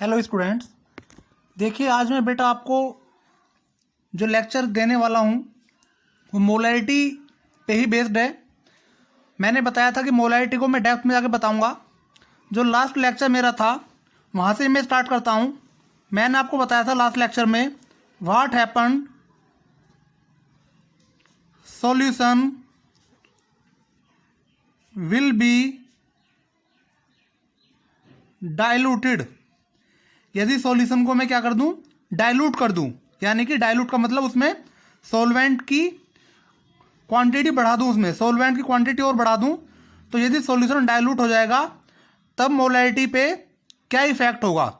Hello students, देखिए आज मैं बेटा आपको जो लेक्चर देने वाला हूँ वो मोलैरिटी पे ही बेस्ड है। मैंने बताया था कि मोलैरिटी को मैं डेप्थ में जाके बताऊँगा। जो लास्ट लेक्चर मेरा था वहाँ से मैं स्टार्ट करता हूँ। मैंने आपको बताया था लास्ट लेक्चर में what happen solution will be diluted. यदि सॉल्यूशन को मैं क्या कर दूं, डाइल्यूट कर दूं, यानी कि डाइल्यूट का मतलब उसमें सॉल्वेंट की क्वांटिटी बढ़ा दूं, उसमें सॉल्वेंट की क्वांटिटी और बढ़ा दूं, तो यदि सॉल्यूशन डाइल्यूट हो जाएगा तब मोलैरिटी पे क्या इफेक्ट होगा,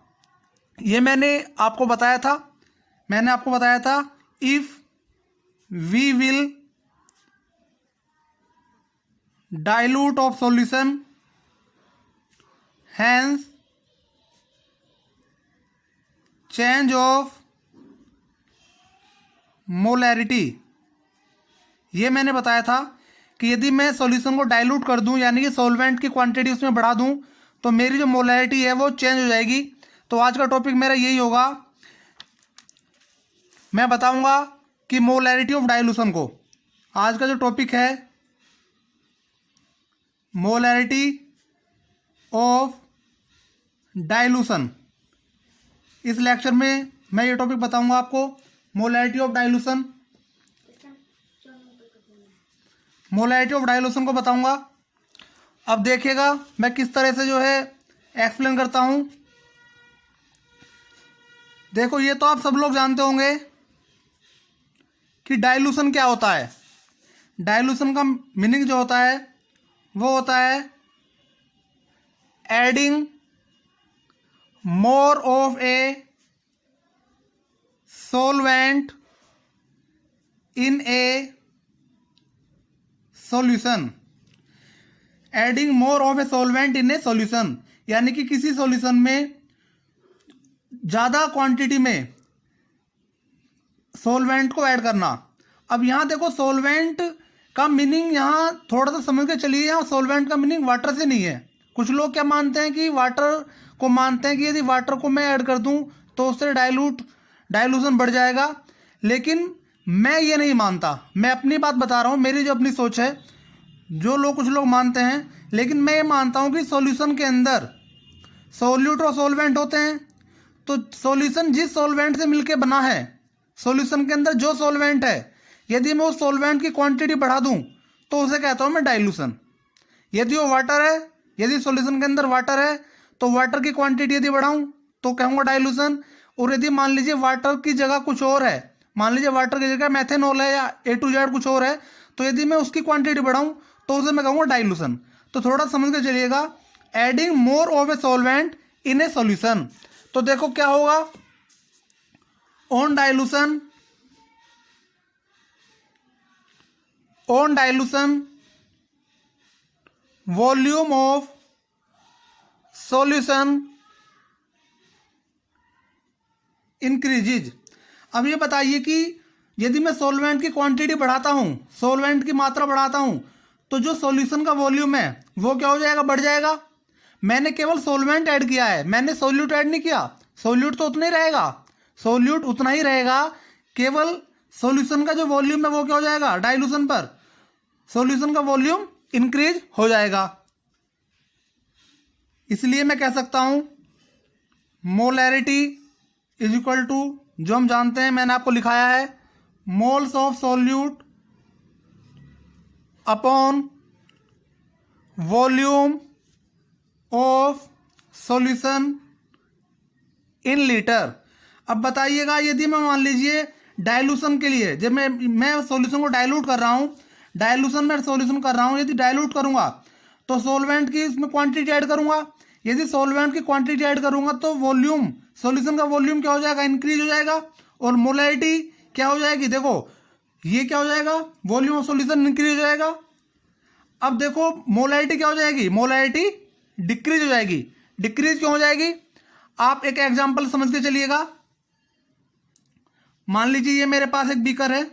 ये मैंने आपको बताया था। If we will dilute of solution hence change of molarity. ये मैंने बताया था कि यदि मैं सॉल्यूशन को डाइल्यूट कर दूं, यानी कि सॉल्वेंट की क्वांटिटी उसमें बढ़ा दूं, तो मेरी जो मोलैरिटी है वो चेंज हो जाएगी। तो आज का टॉपिक मेरा यही होगा। मैं बताऊंगा कि मोलैरिटी ऑफ डाइल्यूशन को। आज का जो टॉपिक है मोलैरिटी ऑफ डाइल्यूशन, इस लेक्चर में मैं ये टॉपिक बताऊंगा आपको, molarity of dilution. Molarity of dilution को बताऊंगा। अब देखिएगा मैं किस तरह से जो है एक्सप्लेन करता हूं। देखो, ये तो आप सब लोग जानते होंगे कि डाइल्यूशन क्या होता है। डाइल्यूशन का मीनिंग जो होता है वो होता है adding more of A solvent in a solution। Adding more of a solvent in A solution, यानी कि किसी सॉल्यूशन में ज़्यादा क्वांटिटी में सॉल्वेंट को ऐड करना। अब यहाँ देखो, सॉल्वेंट का मीनिंग यहाँ थोड़ा सा समझ के चलिए। यहाँ सॉल्वेंट का मीनिंग वाटर से नहीं है। कुछ लोग क्या मानते हैं कि यदि वाटर को मैं ऐड कर दूँ तो उससे डाइल्यूशन बढ़ जाएगा, लेकिन मैं ये नहीं मानता। मैं अपनी बात बता रहा हूँ, मेरी जो अपनी सोच है। कुछ लोग मानते हैं, लेकिन मैं ये मानता हूँ कि सॉल्यूशन के अंदर सॉल्यूट और सॉल्वेंट होते हैं। तो सॉल्यूशन जिस सॉल्वेंट से मिलके बना है, सॉल्यूशन के अंदर जो सॉल्वेंट है, यदि मैं उस सॉल्वेंट की क्वांटिटी बढ़ा दूं तो उसे कहता हूँ मैं डाइल्यूशन। यदि वो वाटर है, यदि सॉल्यूशन के अंदर वाटर है तो वाटर की क्वांटिटी यदि बढ़ाऊं तो कहूँगा डाइल्यूशन। और यदि मान लीजिए वाटर की जगह कुछ और है, मान लीजिए वाटर की जगह मेथेनॉल है या A to Z कुछ और है, तो यदि मैं उसकी क्वांटिटी बढ़ाऊं तो उसे मैं कहूँगा डाइल्यूशन। तो थोड़ा समझ के चलिएगा, adding more of a solvent in A solution. तो देखो क्या होगा, on dilution volume of solution increases. अब ये बताइए कि यदि मैं सॉल्वेंट की क्वांटिटी बढ़ाता हूँ, सॉल्वेंट की मात्रा बढ़ाता हूँ, तो जो सॉल्यूशन का वॉल्यूम है वो क्या हो जाएगा, बढ़ जाएगा। मैंने केवल सॉल्वेंट ऐड किया है, मैंने सॉल्यूट ऐड नहीं किया। सॉल्यूट तो उतना ही रहेगा, केवल सॉल्यूशन का जो वॉल्यूम है वो क्या हो जाएगा, डाइल्यूशन पर सॉल्यूशन का वॉल्यूम इंक्रीज हो जाएगा। इसलिए मैं कह सकता हूं मोलैरिटी इज इक्वल टू, जो हम जानते हैं, मैंने आपको लिखाया है, moles of solute upon volume of solution in litre. अब बताइएगा, यदि मैं मान लीजिए डाइल्यूशन के लिए, जब मैं सॉल्यूशन को डाइल्यूट कर रहा हूं, यदि डाइल्यूट करूंगा तो सॉल्वेंट की इसमें क्वांटिटी ऐड करूंगा। यदि सॉल्वेंट की क्वांटिटी ऐड करूंगा तो वॉल्यूम, सॉल्यूशन का वॉल्यूम क्या हो जाएगा, इंक्रीज हो जाएगा। और मोलैरिटी क्या हो जाएगी, देखो ये क्या हो जाएगा, वॉल्यूम ऑफ सॉल्यूशन इंक्रीज हो जाएगा। अब देखो मोलैरिटी क्या हो जाएगी, मोलैरिटी डिक्रीज हो जाएगी। डिक्रीज क्यों हो जाएगी, आप एक एग्जांपल समझ के चलिएगा। मान लीजिए ये मेरे पास एक बीकर है,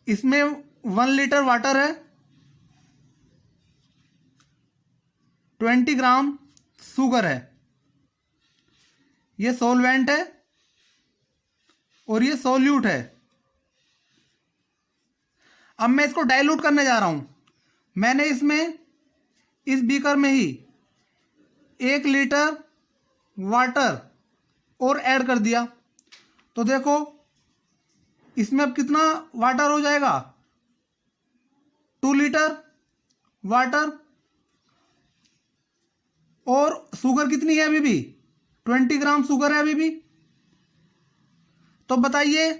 इसमें 1 लीटर वाटर है, 20 ग्राम शुगर है, ये सॉल्वेंट है और ये सॉल्यूट है। अब मैं इसको डाइल्यूट करने जा रहा हूं। मैंने इसमें इस बीकर में ही 1 लीटर वाटर और ऐड कर दिया। तो देखो इसमें अब कितना वाटर हो जाएगा, 2 लीटर वाटर, और शुगर कितनी है अभी भी, 20 ग्राम शुगर है अभी भी। तो बताइए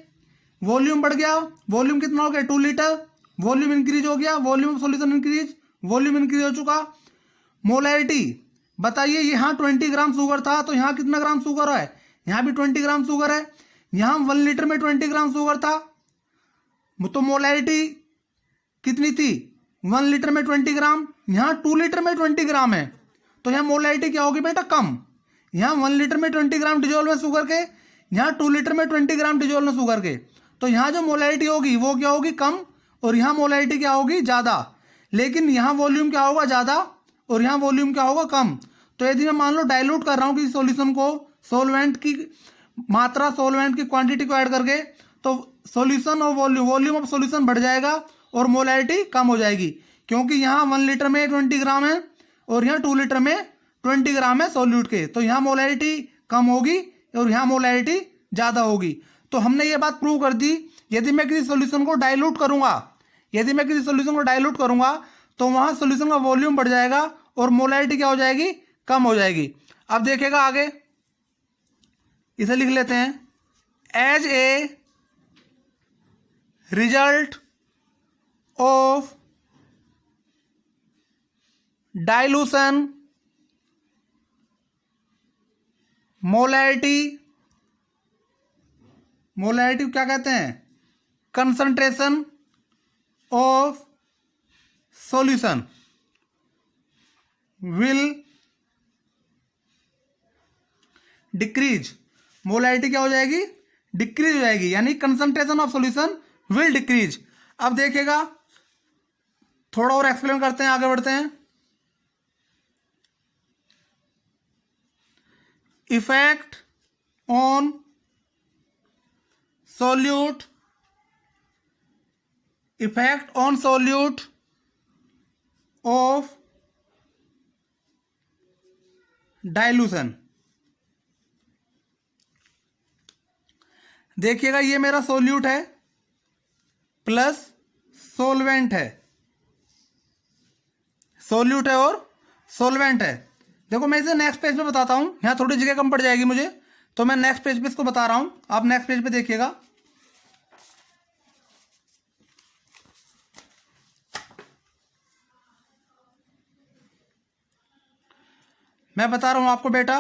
वॉल्यूम बढ़ गया, वॉल्यूम कितना हो गया, 2 लीटर, वॉल्यूम इंक्रीज हो गया, volume of solution increase, volume increase हो चुका। मोलैरिटी बताइए, यहाँ 20 ग्राम शुगर था तो यहाँ कितना ग्राम शुगर है, यहाँ भी 20 ग्राम शुगर है। यहाँ 1 लीटर में 20 ग्राम शुगर था तो मोलैरिटी कितनी थी, 1 लीटर में 20 ग्राम, यहाँ 2 लीटर में 20 ग्राम है तो यहाँ मोलैरिटी क्या होगी बेटा, कम। यहाँ 1 लीटर में 20 ग्राम डिजोल्व में शुगर के, यहाँ 2 लीटर में 20 ग्राम डिजोल्व में शुगर के, तो यहाँ जो मोलैरिटी होगी वो क्या होगी, कम, और यहाँ मोलैरिटी क्या होगी, ज़्यादा। लेकिन यहाँ वॉल्यूम क्या होगा, ज़्यादा, और यहाँ वॉल्यूम क्या होगा, कम। तो यदि मैं मान लो डाइल्यूट कर रहा हूँ किसी सॉल्यूशन को, सॉल्वेंट की मात्रा, सॉल्वेंट की क्वांटिटी को ऐड करके, तो सॉल्यूशन और वॉल्यूम ऑफ सॉल्यूशन बढ़ जाएगा और मोलैरिटी कम हो जाएगी, क्योंकि यहाँ 1 लीटर में 20 ग्राम है और यहाँ 2 लीटर में 20 ग्राम है सॉल्यूट के, तो यहाँ मोलैरिटी कम होगी और यहाँ मोलैरिटी ज़्यादा होगी। तो हमने ये बात प्रूव कर दी, यदि मैं किसी सॉल्यूशन को डाइल्यूट करूँगा, यदि मैं किसी सॉल्यूशन को डाइल्यूट करूँगा तो वहाँ सॉल्यूशन का वॉल्यूम बढ़ जाएगा और मोलैरिटी क्या हो जाएगी, कम हो जाएगी। अब देखिएगा आगे, इसे लिख लेते हैं, as a result of dilution molarity, molarity क्या कहते हैं, concentration of solution will decrease. Molarity क्या हो जाएगी, डिक्रीज हो जाएगी, यानी concentration of solution will decrease. अब देखिएगा थोड़ा और एक्सप्लेन करते हैं, आगे बढ़ते हैं। Effect on solute, effect on solute of dilution। देखिएगा ये मेरा सोल्यूट है प्लस सोलवेंट है, सोल्यूट है और सोलवेंट है। देखो मैं इसे नेक्स्ट पेज पे बताता हूँ, यहाँ थोड़ी जगह कम पड़ जाएगी मुझे, तो मैं नेक्स्ट पेज पे इसको बता रहा हूँ, आप नेक्स्ट पेज पे देखिएगा। मैं बता रहा हूं आपको बेटा,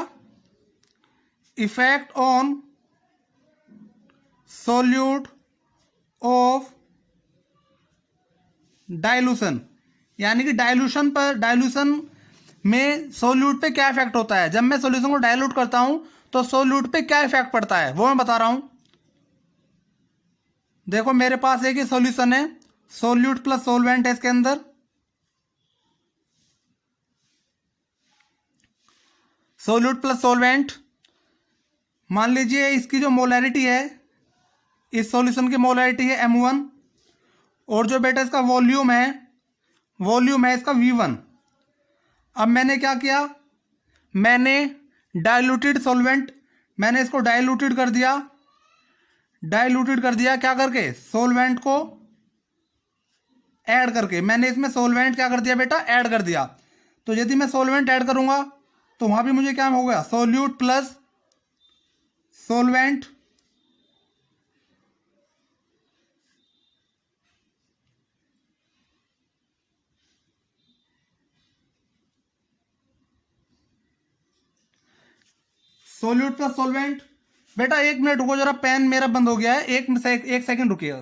effect on solute of dilution, यानी कि डाइल्यूशन पर, डाइल्यूशन में सोल्यूट पे क्या इफेक्ट होता है। जब मैं सोल्यूशन को डाइल्यूट करता हूं तो सोल्यूट पे क्या इफेक्ट पड़ता है वो मैं बता रहा हूं। देखो मेरे पास एक ही सोल्यूशन है, सोल्यूट प्लस सोलवेंट है इसके अंदर, सोल्यूट प्लस सोलवेंट। मान लीजिए इसकी जो मोलैरिटी है, इस सॉल्यूशन की मोलैरिटी है M1, और जो बेटा इसका वॉल्यूम है इसका V1। अब मैंने क्या किया, मैंने डाइल्यूटेड सॉल्वेंट, मैंने इसको डाइल्यूटेड कर दिया, क्या करके, सोलवेंट को ऐड करके। मैंने इसमें सोलवेंट क्या कर दिया बेटा, ऐड कर दिया। तो यदि मैं सोलवेंट ऐड करूंगा तो वहां भी मुझे क्या हो गया, solute plus solvent, solute plus solvent. बेटा 1 मिनट रुको जरा, पेन मेरा बंद हो गया है, एक सेकंड रुकिएगा।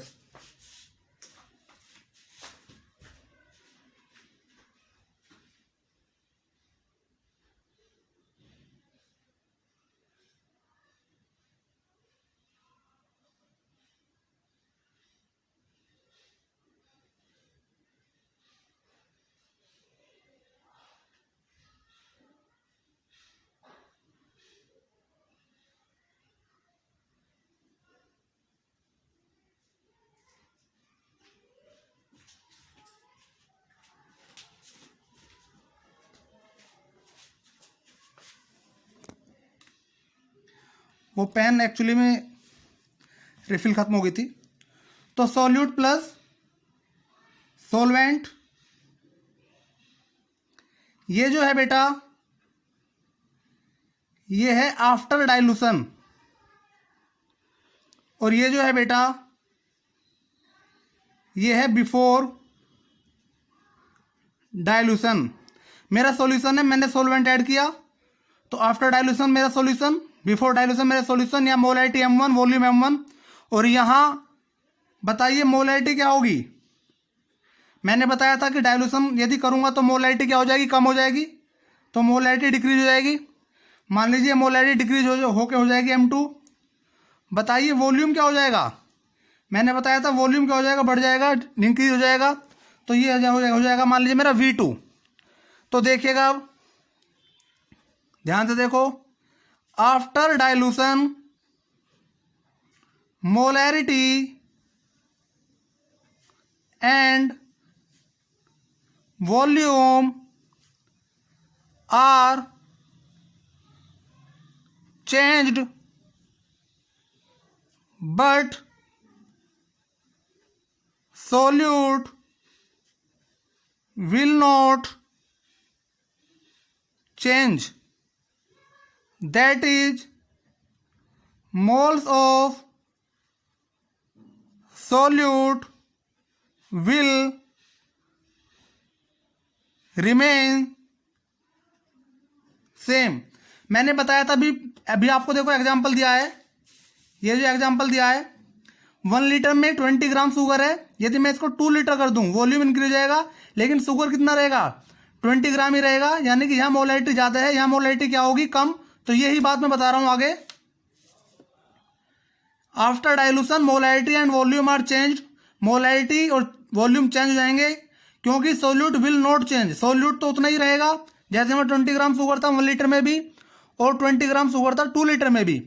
वो पेन एक्चुअली में रिफिल खत्म हो गई थी। तो सॉल्यूट प्लस सॉल्वेंट, ये जो है बेटा ये है आफ्टर डाइल्यूशन, और ये जो है बेटा ये है बिफोर डाइल्यूशन। मेरा सॉल्यूशन है, मैंने सॉल्वेंट ऐड किया, तो आफ्टर डाइल्यूशन मेरा सॉल्यूशन, बिफोर डाइल्यूशन मेरा सॉल्यूशन। या मोलैरिटी m1, वॉल्यूम m1, और यहाँ बताइए मोलैरिटी क्या होगी। मैंने बताया था कि डाइल्यूशन यदि करूँगा तो मोलैरिटी क्या हो जाएगी, कम हो जाएगी, तो मोलैरिटी डिक्रीज हो जाएगी। मान लीजिए मोलैरिटी डिक्रीज होके हो जाएगी m2। बताइए वॉल्यूम क्या हो जाएगा, मैंने बताया था वॉल्यूम क्या हो जाएगा, बढ़ जाएगा, इंक्रीज हो जाएगा, तो ये हो जाएगा मान लीजिए मेरा V2। तो देखिएगा अब ध्यान से देखो, after dilution molarity and volume are changed, but solute will not change. That is, moles of solute will remain same. मैंने बताया था अभी आपको देखो एग्जाम्पल दिया है, ये जो एग्जाम्पल दिया है 1 लीटर में 20 ग्राम शुगर है, यदि मैं इसको 2 लीटर कर दूं वॉल्यूम इंक्रीज हो जाएगा, लेकिन शुगर कितना रहेगा 20 ग्राम ही रहेगा, यानी कि यहाँ मोलैरिटी ज़्यादा है, यहाँ मोलैरिटी क्या होगी, कम। तो यही बात मैं बता रहा हूँ आगे। After dilution molarity and volume are changed, molarity और वॉल्यूम चेंज हो जाएंगे, क्योंकि solute will not change, solute तो उतना ही रहेगा जैसे में 20 ग्राम शुगर था 1 लीटर में भी, और 20 ग्राम शुगर था 2 लीटर में भी।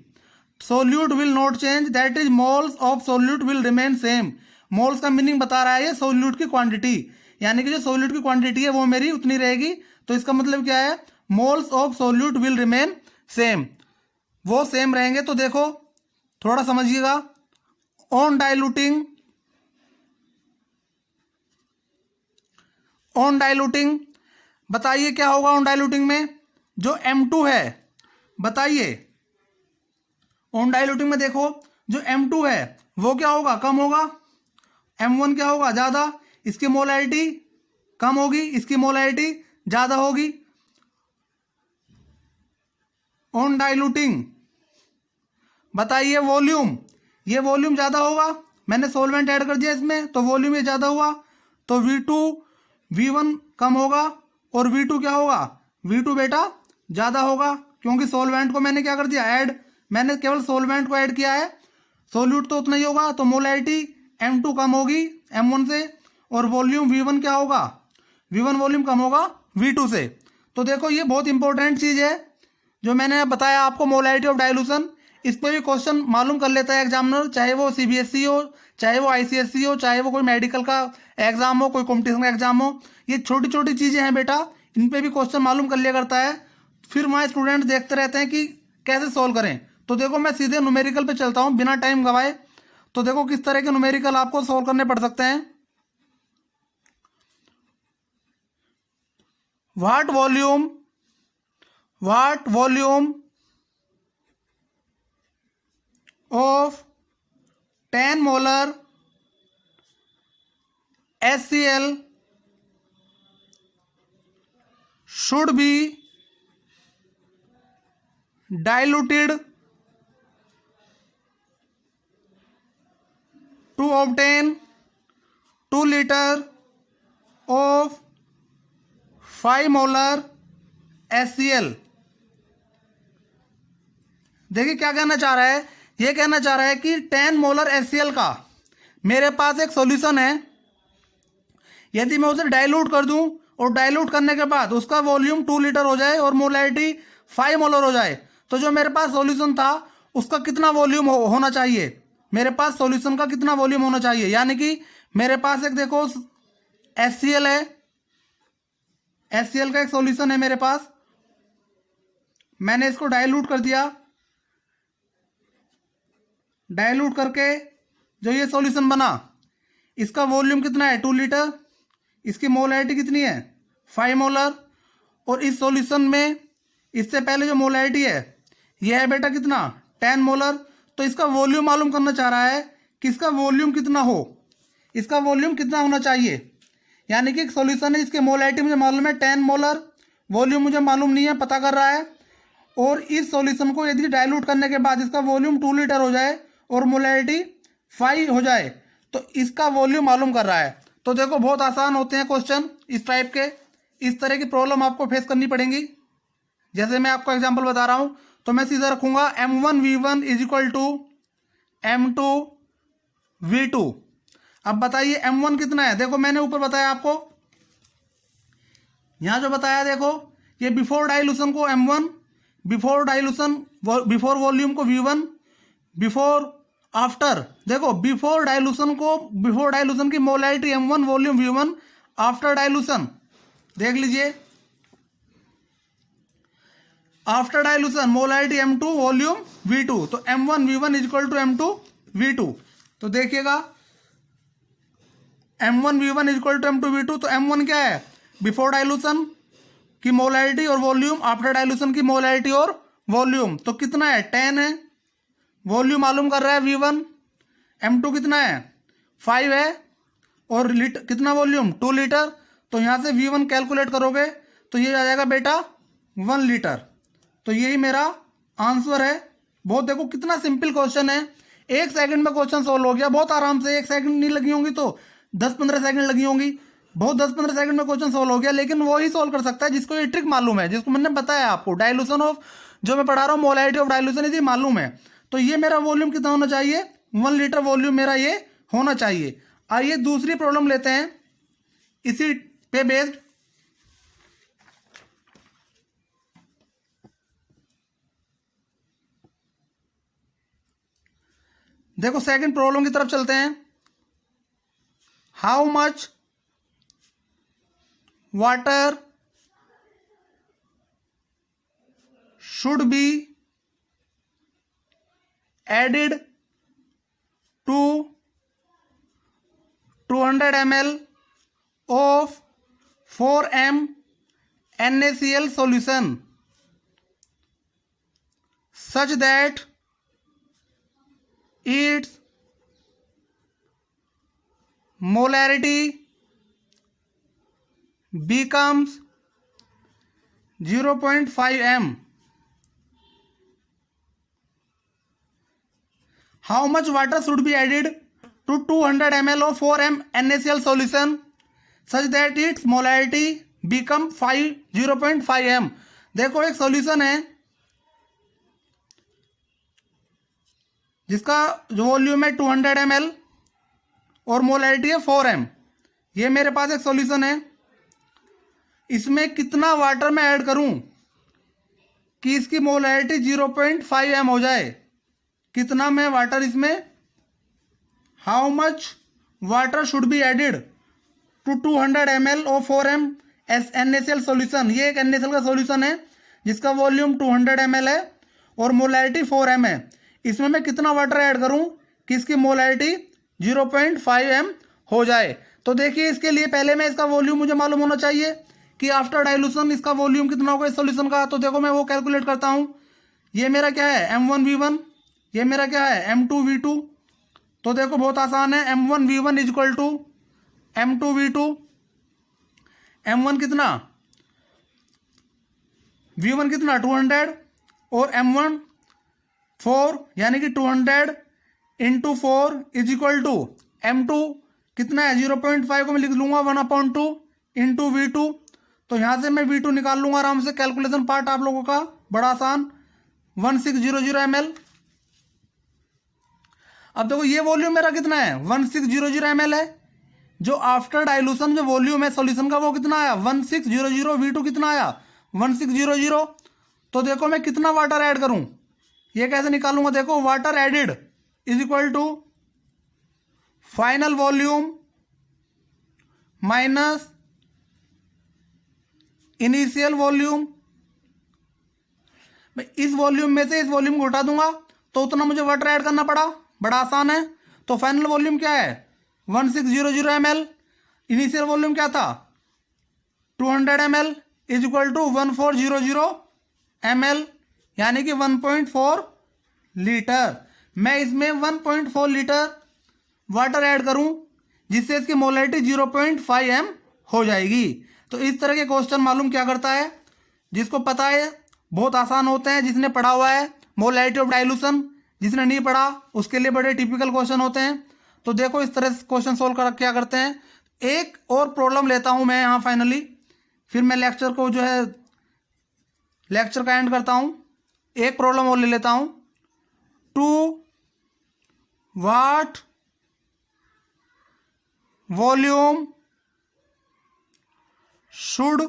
Solute will not change, that is moles of solute will remain same. Moles का मीनिंग बता रहा है ये सोल्यूट की क्वांटिटी, यानी कि जो सोल्यूट की क्वांटिटी है वो मेरी उतनी रहेगी। तो इसका मतलब क्या है, moles of solute will remain same, वो सेम रहेंगे। तो देखो थोड़ा समझिएगा, ऑन डाइल्यूटिंग बताइए क्या होगा ऑन डाइल्यूटिंग में, जो M2 है बताइए ऑन डाइल्यूटिंग में देखो जो M2 है वो क्या होगा, कम होगा, M1 क्या होगा, ज़्यादा, इसकी मोलैरिटी कम होगी, इसकी मोलैरिटी ज़्यादा होगी। ऑन डाइल्यूटिंग बताइए वॉल्यूम, ये वॉल्यूम ज़्यादा होगा, मैंने सॉल्वेंट ऐड कर दिया इसमें तो वॉल्यूम ये ज़्यादा हुआ, तो V2 V1 कम होगा, और V2 क्या होगा, V2 बेटा ज़्यादा होगा, क्योंकि सॉल्वेंट को मैंने क्या कर दिया ऐड, मैंने केवल सॉल्वेंट को ऐड किया है, सोल्यूट तो उतना ही होगा, तो मोलैरिटी M2 कम होगी M1 से, और वॉल्यूम V1 क्या होगा, V1 वॉल्यूम कम होगा V2 से। तो देखो ये बहुत इंपॉर्टेंट चीज़ है जो मैंने बताया आपको, मोलैरिटी ऑफ डाइल्यूशन। इस पर भी क्वेश्चन मालूम कर लेता है एग्जामिनर, चाहे वो CBSE हो, चाहे वो ICSE हो, चाहे वो कोई मेडिकल का एग्जाम हो, कोई कॉम्पिटिशन का एग्जाम हो। ये छोटी छोटी चीज़ें हैं बेटा, इन पे भी क्वेश्चन मालूम कर लिया करता है, फिर वहाँ स्टूडेंट देखते रहते हैं कि कैसे सॉल्व करें। तो देखो मैं सीधे न्यूमेरिकल पे चलता हूँ बिना टाइम गवाए। तो देखो किस तरह के न्यूमेरिकल आपको सॉल्व करने पड़ सकते हैं। What volume of 10 molar HCl should be diluted to obtain 2 liter of 5 molar HCl। देखिए क्या कहना चाह रहा है, ये कहना चाह रहा है कि 10 मोलर HCl का मेरे पास एक सॉल्यूशन है, यदि मैं उसे डाइल्यूट कर दूं और डाइल्यूट करने के बाद उसका वॉल्यूम 2 लीटर हो जाए और मोलैरिटी 5 मोलर हो जाए, तो जो मेरे पास सॉल्यूशन था उसका कितना वॉल्यूम होना चाहिए, मेरे पास सॉल्यूशन का कितना वॉल्यूम होना चाहिए। यानी कि मेरे पास एक देखो HCl है, HCl का एक सॉल्यूशन है मेरे पास, मैंने इसको डाइल्यूट कर दिया, डाइल्यूट करके जो ये सॉल्यूशन बना, इसका वॉल्यूम कितना है 2 लीटर, इसकी मोलैरिटी कितनी है 5 मोलर, और इस सॉल्यूशन में इससे पहले जो मोलैरिटी है यह है बेटा कितना 10 मोलर। तो इसका वॉल्यूम मालूम करना चाह रहा है कि इसका वॉल्यूम कितना हो, इसका वॉल्यूम कितना होना चाहिए। यानी कि एक सॉल्यूशन है जिसकी मोलैरिटी मुझे मालूम है 10 मोलर, वॉल्यूम मुझे मालूम नहीं है, पता कर रहा है। और इस सॉल्यूशन को यदि डाइल्यूट करने के बाद इसका वॉल्यूम 2 लीटर हो जाए और मोलैरिटी 5 हो जाए तो इसका वॉल्यूम मालूम कर रहा है। तो देखो बहुत आसान होते हैं क्वेश्चन इस टाइप के, इस तरह की प्रॉब्लम आपको फेस करनी पड़ेंगी। जैसे मैं आपको एग्जांपल बता रहा हूं तो मैं सीधा रखूंगा m1v1 is equal to m2v2। अब बताइए m1 कितना है, देखो मैंने ऊपर बताया आपको, यहां जो बताया देखो ये बिफोर डाइल्यूशन को m1, before dilution before volume को v1, बिफोर आफ्टर देखो बिफोर डाइल्यूशन को, बिफोर डाइल्यूशन की molarity m1 volume v1, after dilution देख लीजिए after dilution molarity m2 volume v2, तो m1 v1 is equal to m2 v2। तो देखिएगा m1 v1 is equal to m2 v2, तो m1 क्या है बिफोर डाइल्यूशन की मोलैरिटी और वॉल्यूम, आफ्टर डाइल्यूशन की मोलैरिटी और वॉल्यूम। तो कितना है 10 है, वॉल्यूम मालूम कर रहा है v1, m2 कितना है 5 है, और कितना वॉल्यूम 2 लीटर। तो यहाँ से v1 कैलकुलेट करोगे तो ये आ जाएगा बेटा 1 लीटर। तो यही मेरा आंसर है। बहुत देखो कितना सिंपल क्वेश्चन है, 1 सेकंड में क्वेश्चन सोल्व हो गया, बहुत आराम से, 1 सेकंड नहीं लगी होंगी तो 10-15 सेकंड लगी होंगी, बहुत 10-15 सेकंड में क्वेश्चन सोल्व हो गया। लेकिन वो ही सोल्व कर सकता है जिसको ये ट्रिक मालूम है, जिसको मैंने बताया आपको, डाइल्यूशन ऑफ जो मैं पढ़ा रहा हूँ मोलैरिटी ऑफ डाइल्यूशन यदि मालूम है तो ये मेरा वॉल्यूम कितना होना चाहिए 1 लीटर वॉल्यूम मेरा ये होना चाहिए। आइए दूसरी प्रॉब्लम लेते हैं इसी पे बेस्ड। देखो सेकंड प्रॉब्लम की तरफ चलते हैं। How much water should be added to 200 ml of 4m NaCl solution such that its molarity becomes 0.5 m. How much water should be added to 200 ml of 4m NaCl solution such that its molarity become 0.5 m। देखो एक solution है जिसका जो volume है 200 ml और molarity है 4m। ये मेरे पास एक सॉल्यूशन है, इसमें कितना वाटर मैं ऐड करूं कि इसकी मोलैरिटी 0.5 m हो जाए, कितना मैं वाटर इसमें, how much water should be added to 200 ml of 4m NaCl solution. ये एक NaCl का सॉल्यूशन है जिसका वॉल्यूम 200 ml है और मोलैरिटी 4m है। इसमें मैं कितना वाटर ऐड करूं कि इसकी मोलैरिटी 0.5 m हो जाए। तो देखिए इसके लिए पहले मैं इसका वॉल्यूम मुझे मालूम होना चाहिए कि आफ्टर डाइल्यूशन इसका वॉल्यूम कितना होगा इस सॉल्यूशन का। तो देखो मैं वो कैलकुलेट करता हूं। ये मेरा क्या है m1v1, ये मेरा क्या है m2v2। तो देखो बहुत आसान है, m1v1 is equal to m2v2। m1 कितना, v1 कितना 200 और m1 4 यानी कि 200 into 4 is equal to m2 कितना है 0.5 को मैं लिख लूंगा 1/2 इंटू v2। तो यहां से मैं v2 निकाल लूंगा आराम से, कैलकुलेशन पार्ट आप लोगों का बड़ा आसान, 1600 ml। अब देखो ये वॉल्यूम मेरा कितना है 1600 ml है, जो आफ्टर डाइल्यूशन जो वॉल्यूम है सॉल्यूशन का वो कितना आया 1600, v2 कितना आया 1600। तो देखो मैं कितना वाटर ऐड करूं, ये कैसे निकालूंगा, देखो water added is equal to final volume minus initial volume. मैं इस वॉल्यूम में से इस वॉल्यूम को हटा दूंगा तो उतना मुझे वाटर ऐड करना पड़ा, बड़ा आसान है। तो फाइनल वॉल्यूम क्या है 1600 ml, इनिशियल वॉल्यूम क्या था 200 ml is equal to 1400 ml, यानी कि 1.4 लीटर। मैं इसमें 1.4 लीटर वाटर ऐड करूं जिससे इसकी मोलैरिटी 0.5 m हो जाएगी। तो इस तरह के क्वेश्चन मालूम क्या करता है, जिसको पता है बहुत आसान होते हैं, जिसने पढ़ा हुआ है मोलैरिटी ऑफ डाइल्यूशन, जिसने नहीं पढ़ा उसके लिए बड़े टिपिकल क्वेश्चन होते हैं। तो देखो इस तरह से क्वेश्चन सोल्व कर क्या करते हैं। एक और प्रॉब्लम लेता हूं मैं यहाँ फाइनली, फिर मैं लेक्चर को जो है लेक्चर का एंड करता हूं। एक प्रॉब्लम और ले लेता हूं। To what volume should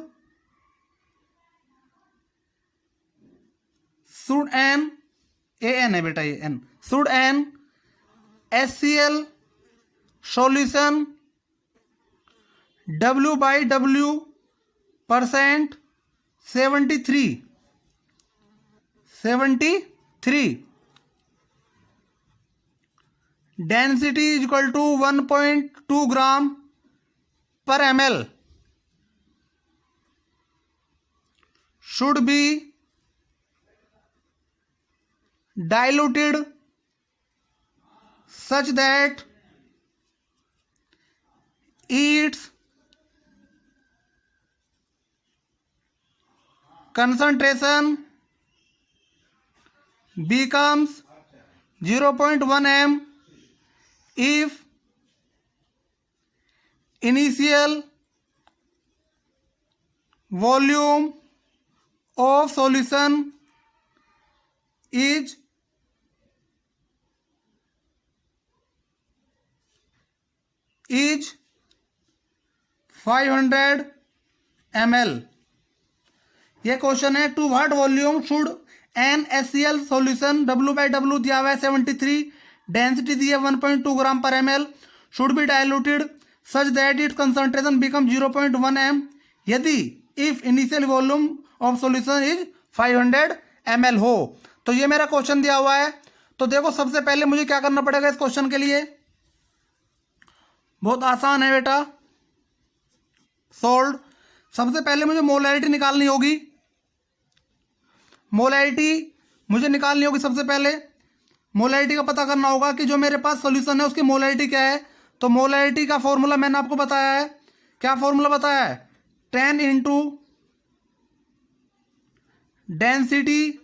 an a an है बेटा, ये an should an HCl solution W/W % 73 density is equal to 1.2 gram per ml should be diluted such that its concentration becomes 0.1 m if initial volume of solution is 500 ml। ये question है to what volume should an HCl solution W/W दिया हुआ है 73, density दी है 1.2 gram per ml, should be diluted such that it concentration become 0.1 m यदि if initial volume of solution is 500 ml हो। तो ये मेरा क्वेश्चन दिया हुआ है। तो देखो सबसे पहले मुझे क्या करना पड़ेगा इस क्वेश्चन के लिए, बहुत आसान है बेटा सोल्व। सबसे पहले मुझे मोलैरिटी निकालनी होगी, मोलैरिटी मुझे निकालनी होगी। सबसे पहले मोलैरिटी का पता करना होगा कि जो मेरे पास सॉल्यूशन है उसकी मोलैरिटी क्या है। तो मोलैरिटी का फॉर्मूला मैंने आपको बताया है, क्या फॉर्मूला बताया है 10 into density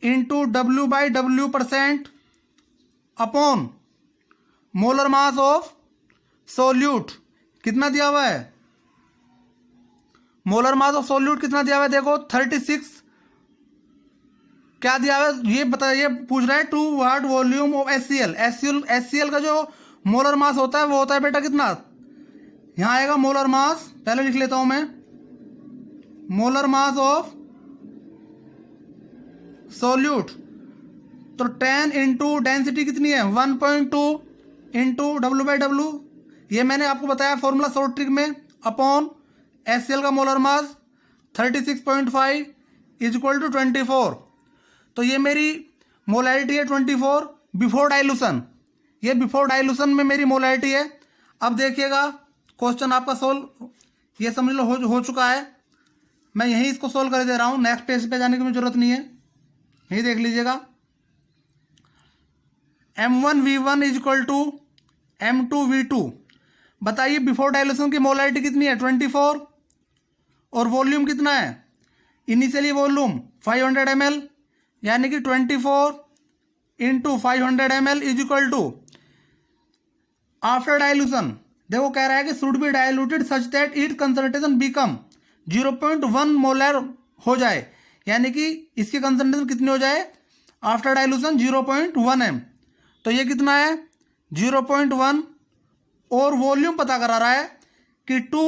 into W/W % upon molar mass of solute. कितना दिया हुआ है मोलर मास ऑफ सोल्यूट, कितना दिया हुआ है देखो 36। क्या दिया हुआ है ये बताइए, पूछ रहा है to what volume of HCl का जो मोलर मास होता है वो होता है बेटा कितना, यहां आएगा मोलर मास, पहले लिख लेता हूं मैं, मोलर मास ऑफ सोल्यूट। तो 10 इंटू डेंसिटी कितनी है 1.2 इंटू W/W, ये मैंने आपको बताया फॉर्मूला शॉर्ट ट्रिक में, अपॉन HCl का molar mass 36.5 is equal to 24। तो ये मेरी मोलैरिटी है 24 बिफोर डाइल्यूशन, ये बिफोर डाइल्यूशन में मेरी मोलैरिटी है। अब देखिएगा क्वेश्चन आपका सोल्व ये समझ लो हो चुका है। मैं यहीं इसको सोल्व कर दे रहा हूँ, नेक्स्ट पेज पे जाने की जरूरत नहीं है, यही देख लीजिएगा। M1V1 is equal to M2V2। बताइए बिफोर डाइल्यूशन की मोलैरिटी कितनी है 24 और वॉल्यूम कितना है, इनिशियली वॉल्यूम 500 ml, यानी कि 24 into 500 ml is equal to after dilution. देखो कह रहा है कि should be diluted such that it concentration become 0.1 molar हो जाए, यानी कि इसकी कंसंट्रेशन कितनी हो जाए आफ्टर डाइल्यूशन 0.1 m। तो ये कितना है 0.1 और वॉल्यूम पता करा रहा है कि to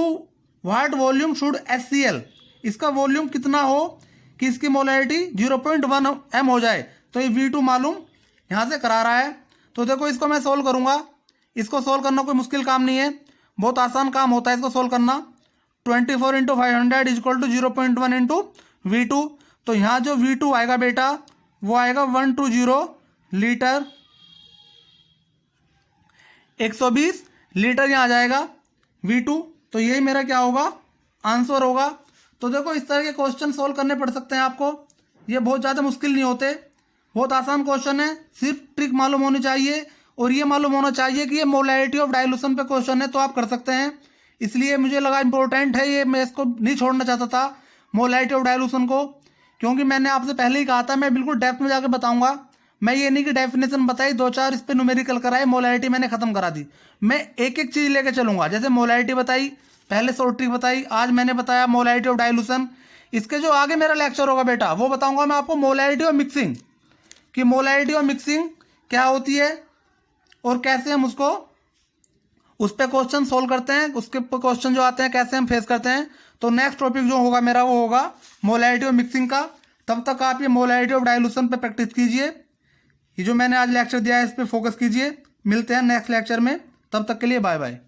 what volume should HCl, इसका वॉल्यूम कितना हो कि इसकी मोलैरिटी 0.1 m हो जाए। तो ये V2 मालूम यहाँ से करा रहा है। तो देखो इसको मैं सोल्व करूँगा, इसको सोल्व करना कोई मुश्किल काम नहीं है, बहुत आसान काम होता है इसको सोल्व करना। 24 into 500 is equal to 0.1 into V2। तो यहाँ जो V2 आएगा बेटा वो आएगा 120 लीटर 120 लीटर यहाँ आ जाएगा V2। तो यही मेरा क्या होगा, आंसर होगा। तो देखो इस तरह के क्वेश्चन सोल्व करने पड़ सकते हैं आपको, ये बहुत ज़्यादा मुश्किल नहीं होते, बहुत आसान क्वेश्चन है। सिर्फ ट्रिक मालूम होनी चाहिए और ये मालूम होना चाहिए कि ये मोलैरिटी ऑफ डाइल्यूशन पे क्वेश्चन है, तो आप कर सकते हैं। इसलिए मुझे लगा इंपॉर्टेंट है ये, मैं इसको नहीं छोड़ना चाहता था मोलैरिटी ऑफ डाइल्यूशन को, क्योंकि मैंने आपसे पहले ही कहा था मैं बिल्कुल डेप्थ में जाकर बताऊंगा। मैं ये नहीं कि डेफिनेशन बताई, 2-4 इस पे न्यूमेरिकल कराए, मोलैरिटी मैंने खत्म करा दी। मैं एक एक चीज़ लेके चलूंगा, जैसे मोलैरिटी बताई, पहले शॉर्ट ट्रिक बताई, आज मैंने बताया मोलैरिटी ऑफ डाइल्यूशन। इसके जो आगे मेरा लेक्चर होगा बेटा, वो बताऊंगा मैं आपको मोलैरिटी ऑफ मिक्सिंग, कि मोलैरिटी ऑफ मिक्सिंग क्या होती है और कैसे हम उसको उस पर क्वेश्चन सोल्व करते हैं, उसके क्वेश्चन जो आते हैं कैसे हम फेस करते हैं। तो नेक्स्ट टॉपिक जो होगा मेरा वो होगा मोलैरिटी ऑफ मिक्सिंग का। तब तक आप ये मोलैरिटी ऑफ डाइल्यूशन पे प्रैक्टिस कीजिए, ये जो मैंने आज लेक्चर दिया है इस पर फोकस कीजिए। मिलते हैं नेक्स्ट लेक्चर में, तब तक के लिए बाय बाय।